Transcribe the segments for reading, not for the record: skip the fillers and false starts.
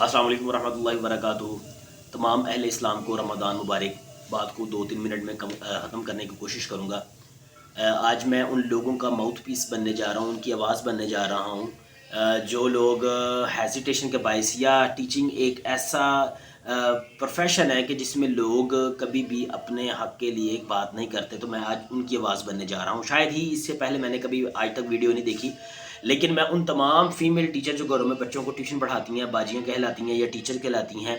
السلام علیکم ورحمۃ اللہ وبرکاتہ۔ تمام اہل اسلام کو رمضان مبارک۔ بات کو 2-3 منٹ میں ختم کرنے کی کوشش کروں گا۔ آج میں ان لوگوں کا ماؤتھ پیس بننے جا رہا ہوں، ان کی آواز بننے جا رہا ہوں جو لوگ ہیزیٹیشن کے باعث، یا ٹیچنگ ایک ایسا پروفیشن ہے کہ جس میں لوگ کبھی بھی اپنے حق کے لیے ایک بات نہیں کرتے، تو میں آج ان کی آواز بننے جا رہا ہوں۔ شاید ہی اس سے پہلے میں نے کبھی آج تک ویڈیو نہیں دیکھی، لیکن میں ان تمام فیمیل ٹیچر جو گھروں میں بچوں کو ٹیوشن پڑھاتی ہیں، باجیاں کہلاتی ہیں یا ٹیچر کہلاتی ہیں،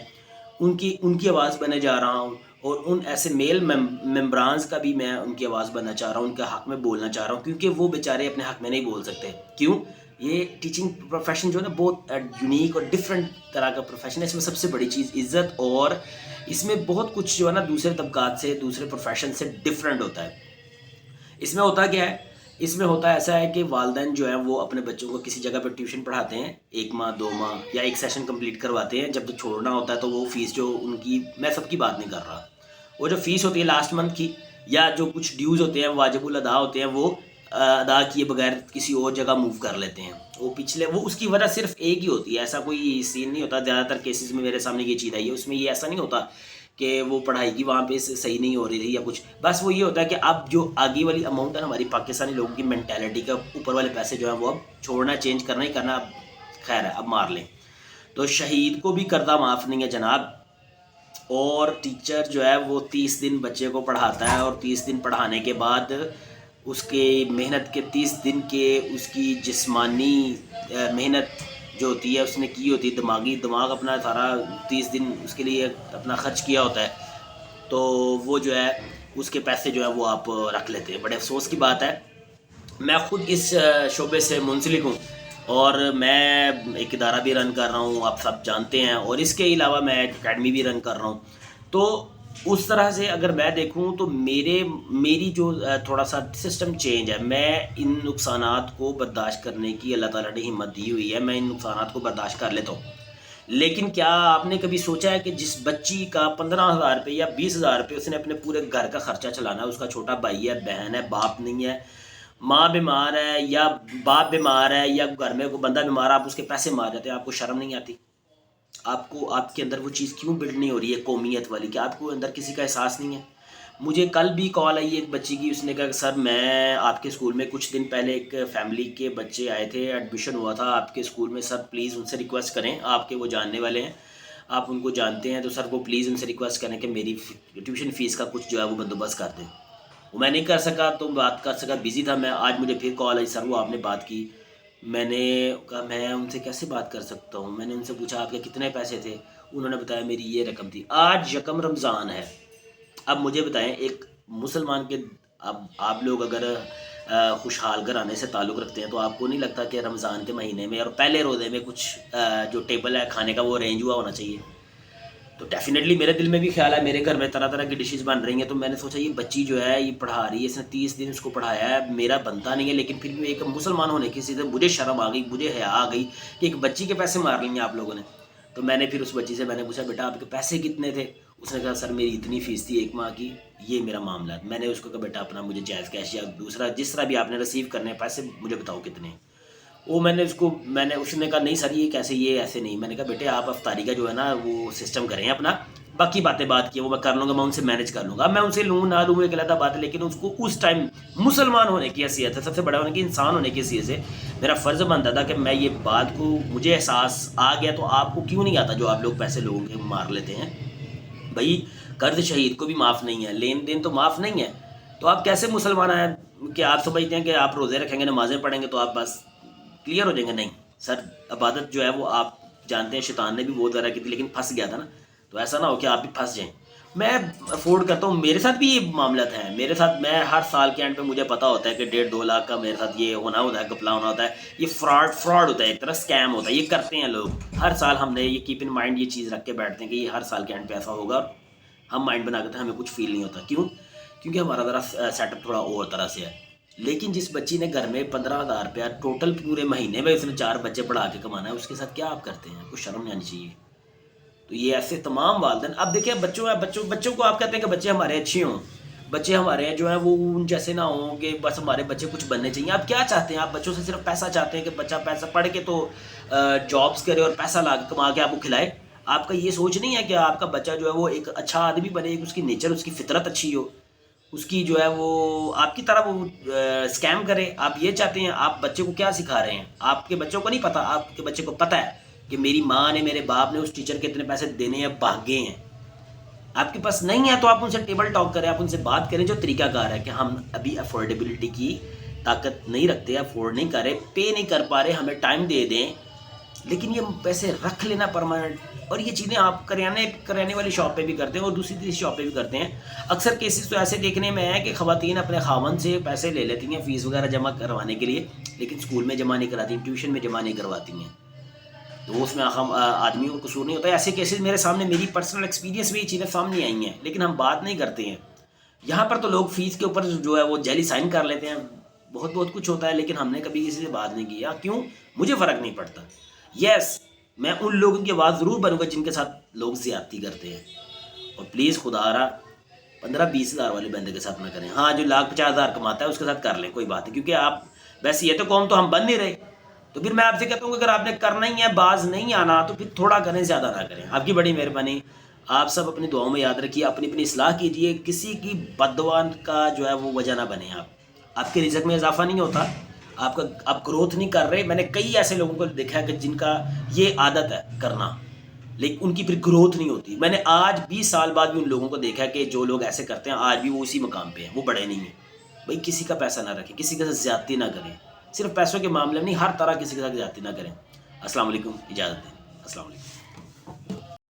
ان کی آواز بننے جا رہا ہوں۔ اور ان ایسے میل ممبرانز کا بھی میں ان کی آواز بننا چاہ رہا ہوں، ان کے حق میں بولنا چاہ رہا ہوں، کیونکہ وہ بیچارے اپنے حق میں نہیں بول سکتے۔ کیوں؟ یہ ٹیچنگ پروفیشن جو ہے نا، بہت یونیک اور ڈفرینٹ طرح کا پروفیشن ہے۔ اس میں سب سے بڑی چیز عزت، اور اس میں بہت کچھ جو ہے نا دوسرے طبقات سے، دوسرے پروفیشن سے ڈفرینٹ ہوتا ہے۔ اس میں ہوتا کیا ہے؟ اس میں ہوتا ایسا ہے کہ والدین جو ہیں وہ اپنے بچوں کو کسی جگہ پہ ٹیوشن پڑھاتے ہیں، 1 ماہ 2 ماہ یا ایک سیشن کمپلیٹ کرواتے ہیں۔ جب چھوڑنا ہوتا ہے تو وہ فیس جو ان کی، میں سب کی بات نہیں کر رہا، وہ جو فیس ہوتی ہے لاسٹ منتھ کی، یا جو کچھ ڈیوز ہوتے ہیں، واجب الادا ہوتے ہیں، وہ ادا کیے بغیر کسی اور جگہ موو کر لیتے ہیں۔ وہ اس کی وجہ صرف ایک ہی ہوتی ہے، ایسا کوئی سین نہیں ہوتا۔ زیادہ تر کیسز میں میرے سامنے یہ چیز آئی ہے، اس میں یہ ایسا نہیں ہوتا کہ وہ پڑھائی کی وہاں پہ صحیح نہیں ہو رہی تھی یا کچھ، بس وہ یہ ہوتا ہے کہ اب جو آگے والی اماؤنٹ ہے ہماری پاکستانی لوگوں کی مینٹیلٹی کا، اوپر والے پیسے جو ہیں وہ اب چھوڑنا، چینج کرنا ہی کرنا، اب خیر ہے اب مار لیں۔ تو شہید کو بھی کردہ معاف نہیں ہے جناب۔ اور ٹیچر جو ہے وہ 30 دن بچے کو پڑھاتا ہے، اور 30 دن پڑھانے کے بعد اس کے محنت کے 30 دن کے اس کی جسمانی محنت جو ہوتی ہے اس نے کی ہوتی ہے، دماغ اپنا سارا 30 دن اس کے لیے اپنا خرچ کیا ہوتا ہے، تو وہ جو ہے اس کے پیسے جو ہے وہ آپ رکھ لیتے ہیں۔ بڑے افسوس کی بات ہے، میں خود اس شعبے سے منسلک ہوں، اور میں ایک ادارہ بھی رن کر رہا ہوں، آپ سب جانتے ہیں، اور اس کے علاوہ میں ایک اکیڈمی بھی رن کر رہا ہوں۔ تو اس طرح سے اگر میں دیکھوں تو میری جو تھوڑا سا سسٹم چینج ہے، میں ان نقصانات کو برداشت کرنے کی اللہ تعالیٰ نے ہمت دی ہوئی ہے، میں ان نقصانات کو برداشت کر لیتا ہوں۔ لیکن کیا آپ نے کبھی سوچا ہے کہ جس بچی کا 15,000 روپے یا 20,000 روپے اس نے اپنے پورے گھر کا خرچہ چلانا ہے، اس کا چھوٹا بھائی ہے، بہن ہے، باپ نہیں ہے، ماں بیمار ہے یا باپ بیمار ہے، یا گھر میں کوئی بندہ بیمار ہے، آپ اس کے پیسے مار جاتے ہیں، آپ کو شرم نہیں آتی؟ آپ کے اندر وہ چیز کیوں بلڈ نہیں ہو رہی ہے قومیت والی، کہ آپ کو اندر کسی کا احساس نہیں ہے؟ مجھے کل بھی کال آئی ایک بچی کی، اس نے کہا کہ سر میں آپ کے اسکول میں کچھ دن پہلے ایک فیملی کے بچے آئے تھے، ایڈمیشن ہوا تھا آپ کے اسکول میں، سر پلیز ان سے ریکویسٹ کریں، آپ کے وہ جاننے والے ہیں، آپ ان کو جانتے ہیں، تو سر وہ پلیز ان سے ریکویسٹ کریں کہ میری ٹیوشن فیس کا کچھ جو ہے وہ بندوبست کر دیں۔ وہ میں نہیں کر سکا، تو بات کر سکا، بزی تھا میں۔ آج مجھے پھر کال آئی، سر وہ آپ نے بات کی؟ میں نے کہا میں ان سے کیسے بات کر سکتا ہوں؟ میں نے ان سے پوچھا آپ کے کتنے پیسے تھے؟ انہوں نے بتایا میری یہ رقم تھی۔ آج یکم رمضان ہے، اب مجھے بتائیں ایک مسلمان کے، اب آپ لوگ اگر خوشحال گھرانے سے تعلق رکھتے ہیں تو آپ کو نہیں لگتا کہ رمضان کے مہینے میں اور پہلے روزے میں کچھ جو ٹیبل ہے کھانے کا وہ ارینج ہوا ہونا چاہیے؟ تو ڈیفینیٹلی میرے دل میں بھی خیال ہے، میرے گھر میں طرح طرح کی ڈشز بن رہی ہیں، تو میں نے سوچا یہ بچی جو ہے یہ پڑھا رہی ہے، اس نے 30 دن اس کو پڑھایا ہے، میرا بنتا نہیں ہے، لیکن پھر بھی ایک مسلمان ہونے کی چیز ہے، مجھے شرم آ گئی، مجھے حیا آ گئی کہ ایک بچی کے پیسے مار لیے آپ لوگوں نے۔ تو میں نے پھر اس بچی سے میں نے پوچھا بیٹا آپ کے پیسے کتنے تھے؟ اس نے کہا سر میری اتنی فیس تھی 1 ماہ کی، یہ میرا معاملہ ہے۔ میں نے اس کو کہا بیٹا اپنا مجھے جائز کیش یا دوسرا جس طرح بھی آپ نے ریسیو کرنے پیسے مجھے بتاؤ کتنے۔ وہ میں نے اس نے کہا نہیں سر یہ کیسے، یہ ایسے نہیں۔ میں نے کہا بیٹے آپ افطاری کا جو ہے نا وہ سسٹم کریں اپنا، باقی باتیں بات کی وہ میں کر لوں گا، میں ان سے مینیج کر لوں گا، میں ان سے لوں نہ لوں ایک علیحدہ بات ہے، لیکن اس کو اس ٹائم مسلمان ہونے کی حیثیت ہے، سب سے بڑا ہونے کی، انسان ہونے کی حیثیت سے میرا فرض بنتا تھا کہ میں یہ بات کو، مجھے احساس آ گیا تو آپ کو کیوں نہیں آتا جو آپ لوگ پیسے لوگوں کے مار لیتے ہیں؟ بھائی قرض شہید کو بھی معاف نہیں ہے، لین دین تو معاف نہیں ہے، تو آپ کیسے مسلمان ہیں کہ آپ سمجھتے ہیں کہ آپ روزے رکھیں گے، نمازیں پڑھیں گے تو آپ بس کلیئر ہو جائیں گے؟ نہیں سر، عبادت جو ہے وہ آپ جانتے ہیں شیطان نے بھی بہت زیادہ کی تھی لیکن پھنس گیا تھا نا، تو ایسا نہ ہو کہ آپ بھی پھنس جائیں۔ میں افورڈ کرتا ہوں، میرے ساتھ بھی یہ معاملات ہیں، میرے ساتھ میں ہر سال کے اینڈ پہ مجھے پتا ہوتا ہے کہ 1.5-2 لاکھ کا میرے ساتھ یہ ہونا ہوتا ہے، گپلا ہونا ہوتا ہے، یہ فراڈ ہوتا ہے، ایک طرح اسکیم ہوتا ہے، یہ کرتے ہیں لوگ ہر سال۔ ہم نے یہ کیپ ان مائنڈ، یہ چیز رکھ کے بیٹھتے ہیں کہ یہ ہر سال کے اینڈ پہ ایسا ہوگا، اور ہم مائنڈ بنا کے ہمیں کچھ فیل نہیں ہوتا۔ کیوں؟ کیونکہ ہمارا ذرا سیٹ اپ تھوڑا اور طرح سے ہے۔ لیکن جس بچی نے گھر میں 15,000 روپیہ ٹوٹل پورے مہینے میں اس نے 4 بچے پڑھا کے کمانا ہے، اس کے ساتھ کیا آپ کرتے ہیں؟ کچھ شرم نہیں آنی چاہیے؟ تو یہ ایسے تمام والدین، اب دیکھیں بچوں کو آپ کہتے ہیں کہ بچے ہمارے اچھے ہوں، بچے ہمارے ہیں جو ہیں وہ ان جیسے نہ ہوں کہ بس ہمارے بچے کچھ بننے چاہیے. آپ کیا چاہتے ہیں؟ آپ بچوں سے صرف پیسہ چاہتے ہیں کہ بچہ پیسہ پڑھ کے تو جابس کرے اور پیسہ لا کے کما کے آپ کو کھلائے. آپ کا یہ سوچ نہیں ہے کہ آپ کا بچہ جو ہے وہ ایک اچھا آدمی بنے، اس کی نیچر، اس کی فطرت اچھی ہو، اس کی جو ہے وہ آپ کی طرح وہ اسکیم کرے. آپ یہ چاہتے ہیں. آپ بچے کو کیا سکھا رہے ہیں؟ آپ کے بچوں کو نہیں پتہ. آپ کے بچے کو پتہ ہے کہ میری ماں نے، میرے باپ نے اس ٹیچر کے اتنے پیسے دینے ہیں، بھاگے ہیں. آپ کے پاس نہیں ہے تو آپ ان سے ٹیبل ٹاک کریں، آپ ان سے بات کریں جو طریقہ کار ہے کہ ہم ابھی افورڈیبلٹی کی طاقت نہیں رکھتے، افورڈ نہیں کر رہے، پے نہیں کر پا رہے، ہمیں ٹائم دے دیں. لیکن یہ پیسے رکھ لینا پرماننٹ، اور یہ چیزیں آپ کرانے والی شاپ پہ بھی کرتے ہیں اور دوسری تیسری شاپ پہ بھی کرتے ہیں. اکثر کیسز تو ایسے دیکھنے میں ہے کہ خواتین اپنے خاوند سے پیسے لے لیتی ہیں فیس وغیرہ جمع کروانے کے لیے، لیکن اسکول میں جمع نہیں کراتی، ٹیوشن میں جمع نہیں کرواتی ہیں. تو اس میں ہم آدمیوں کو قصور نہیں ہوتا ہے. ایسے کیسز میرے سامنے، میری پرسنل ایکسپیرینس میں یہ چیزیں سامنے آئی ہیں، لیکن ہم بات نہیں کرتے ہیں. یہاں پر تو لوگ فیس کے اوپر جو ہے وہ جعلی سائن کر لیتے ہیں، بہت کچھ ہوتا ہے، لیکن ہم نے کبھی کسی سے بات نہیں کی. کیوں؟ مجھے فرق نہیں پڑتا. یس، میں ان لوگوں کی آواز ضرور بنوں گا جن کے ساتھ لوگ زیادتی کرتے ہیں. اور پلیز خدا را 15-20 ہزار والے بندے کے ساتھ نہ کریں. ہاں، جو 1,50,000 کماتا ہے اس کے ساتھ کر لیں، کوئی بات نہیں، کیونکہ آپ ویسے یہ تو قوم تو ہم بن نہیں رہے. تو پھر میں آپ سے کہتا ہوں کہ اگر آپ نے کرنا ہی ہے، باز نہیں آنا، تو پھر تھوڑا کریں، زیادہ نہ کریں. آپ کی بڑی مہربانی. آپ سب اپنی دعاؤں میں یاد رکھیے، اپنی اصلاح کیجیے. کسی کی بد دعا کا جو ہے وہ وجہ نہ بنے. آپ کے رزق میں اضافہ نہیں ہوتا، آپ گروتھ نہیں کر رہے. میں نے کئی ایسے لوگوں کو دیکھا ہے کہ جن کا یہ عادت ہے کرنا، لیکن ان کی پھر گروتھ نہیں ہوتی. میں نے آج 20 سال بعد بھی ان لوگوں کو دیکھا کہ جو لوگ ایسے کرتے ہیں آج بھی وہ اسی مقام پہ ہیں، وہ بڑے نہیں ہیں. بھائی کسی کا پیسہ نہ رکھیں، کسی کے ساتھ زیادتی نہ کریں. صرف پیسوں کے معاملے میں نہیں، ہر طرح کسی کے ساتھ زیادتی نہ کریں. السلام علیکم، اجازت دیں. السلام علیکم.